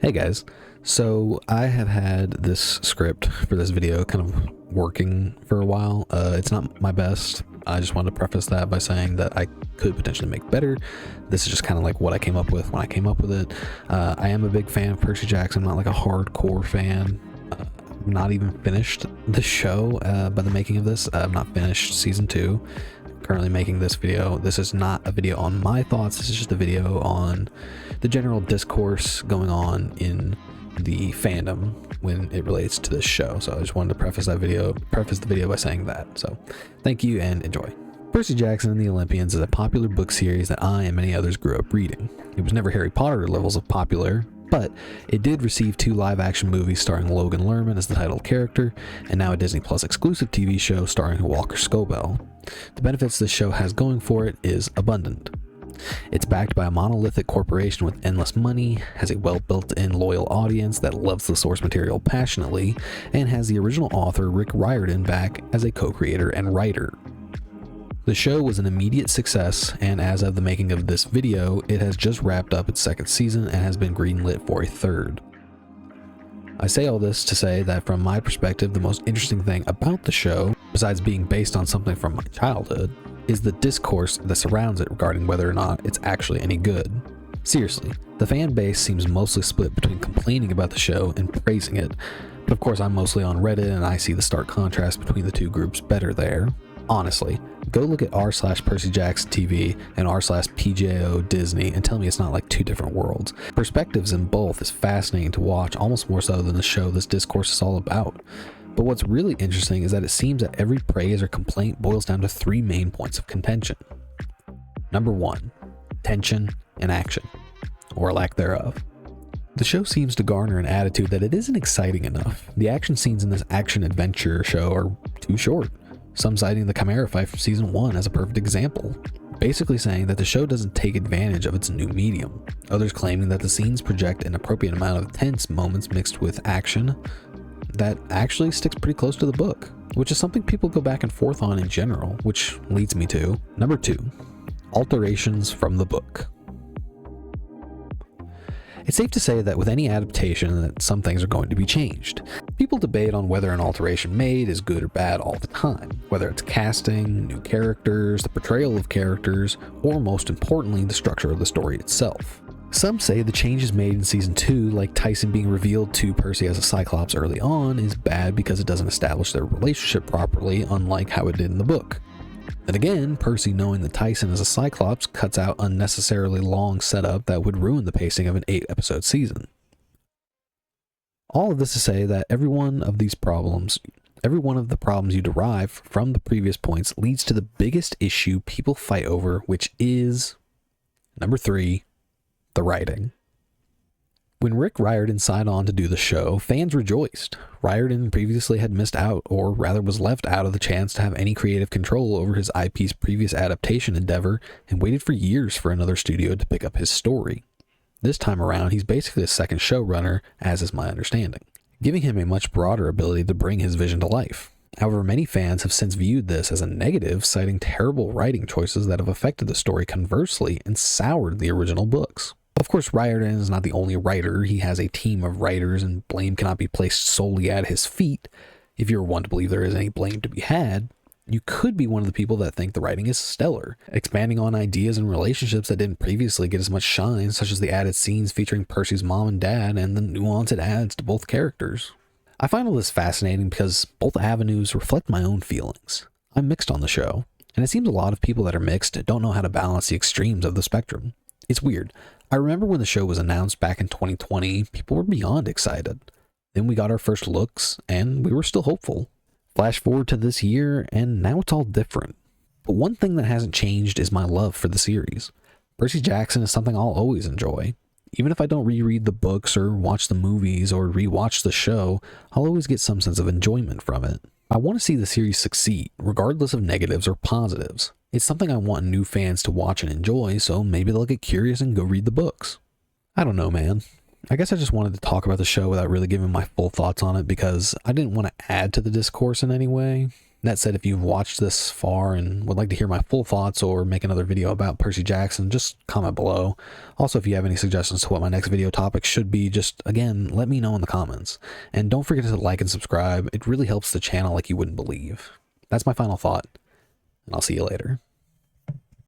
Hey guys, so I have had this script for this video kind of working for a while. It's not my best. I just wanted to preface that by saying that I could potentially make better. This is just kind of like what I came up with when I came up with it. I am a big fan of Percy Jackson. I'm not like a hardcore fan. I've not even finished the show by the making of this. I've not finished season 2. Currently making this video. This is not a video on my thoughts. This is just a video on the general discourse going on in the fandom when it relates to this show. So I just wanted to preface the video by saying that. So thank you and enjoy. Percy Jackson and the Olympians is a popular book series that I and many others grew up reading. It was never Harry Potter levels of popular, but it did receive 2 live-action movies starring Logan Lerman as the title character, and now a Disney Plus exclusive TV show starring Walker Scobell. The benefits this show has going for it is abundant. It's backed by a monolithic corporation with endless money, has a well-built-in loyal audience that loves the source material passionately, and has the original author Rick Riordan back as a co-creator and writer. The show was an immediate success, and as of the making of this video, it has just wrapped up its 2nd season and has been greenlit for a 3rd. I say all this to say that from my perspective, the most interesting thing about the show, besides being based on something from my childhood, is the discourse that surrounds it regarding whether or not it's actually any good. Seriously, the fan base seems mostly split between complaining about the show and praising it, but of course I'm mostly on Reddit and I see the stark contrast between the 2 groups better there. Honestly, go look at r/Percy Jackson TV and r/PJO Disney and tell me it's not like 2 different worlds. Perspectives in both is fascinating to watch, almost more so than the show this discourse is all about. But what's really interesting is that it seems that every praise or complaint boils down to 3 main points of contention. Number 1, tension and action, or lack thereof. The show seems to garner an attitude that it isn't exciting enough. The action scenes in this action-adventure show are too short. Some citing the Chimera fight from season 1 as a perfect example, basically saying that the show doesn't take advantage of its new medium. Others claiming that the scenes project an appropriate amount of tense moments mixed with action that actually sticks pretty close to the book, which is something people go back and forth on in general, which leads me to number 2, alterations from the book. It's safe to say that with any adaptation that some things are going to be changed. People debate on whether an alteration made is good or bad all the time, whether it's casting, new characters, the portrayal of characters, or most importantly, the structure of the story itself. Some say the changes made in season 2, like Tyson being revealed to Percy as a Cyclops early on, is bad because it doesn't establish their relationship properly, unlike how it did in the book. Then again, Percy knowing that Tyson is a Cyclops cuts out unnecessarily long setup that would ruin the pacing of an 8-episode season. All of this to say that every one of the problems you derive from the previous points leads to the biggest issue people fight over, which is number 3, the writing. When Rick Riordan signed on to do the show, fans rejoiced. Riordan previously had missed out, or rather was left out of the chance to have any creative control over his IP's previous adaptation endeavor and waited for years for another studio to pick up his story. This time around, he's basically a second showrunner, as is my understanding, giving him a much broader ability to bring his vision to life. However, many fans have since viewed this as a negative, citing terrible writing choices that have affected the story conversely and soured the original books. Of course, Riordan is not the only writer. He has a team of writers, and blame cannot be placed solely at his feet. If you're one to believe there is any blame to be had, you could be one of the people that think the writing is stellar, expanding on ideas and relationships that didn't previously get as much shine, such as the added scenes featuring Percy's mom and dad and the nuance it adds to both characters. I find all this fascinating because both avenues reflect my own feelings. I'm mixed on the show, and it seems a lot of people that are mixed don't know how to balance the extremes of the spectrum. It's weird. I remember when the show was announced back in 2020, people were beyond excited. Then we got our first looks, and we were still hopeful. Flash forward to this year, and now it's all different. But one thing that hasn't changed is my love for the series. Percy Jackson is something I'll always enjoy. Even if I don't reread the books or watch the movies or rewatch the show, I'll always get some sense of enjoyment from it. I want to see the series succeed, regardless of negatives or positives. It's something I want new fans to watch and enjoy, so maybe they'll get curious and go read the books. I don't know, man. I guess I just wanted to talk about the show without really giving my full thoughts on it because I didn't want to add to the discourse in any way. That said, if you've watched this far and would like to hear my full thoughts or make another video about Percy Jackson, just comment below. Also, if you have any suggestions to what my next video topic should be, just, again, let me know in the comments. And don't forget to like and subscribe. It really helps the channel like you wouldn't believe. That's my final thought, and I'll see you later.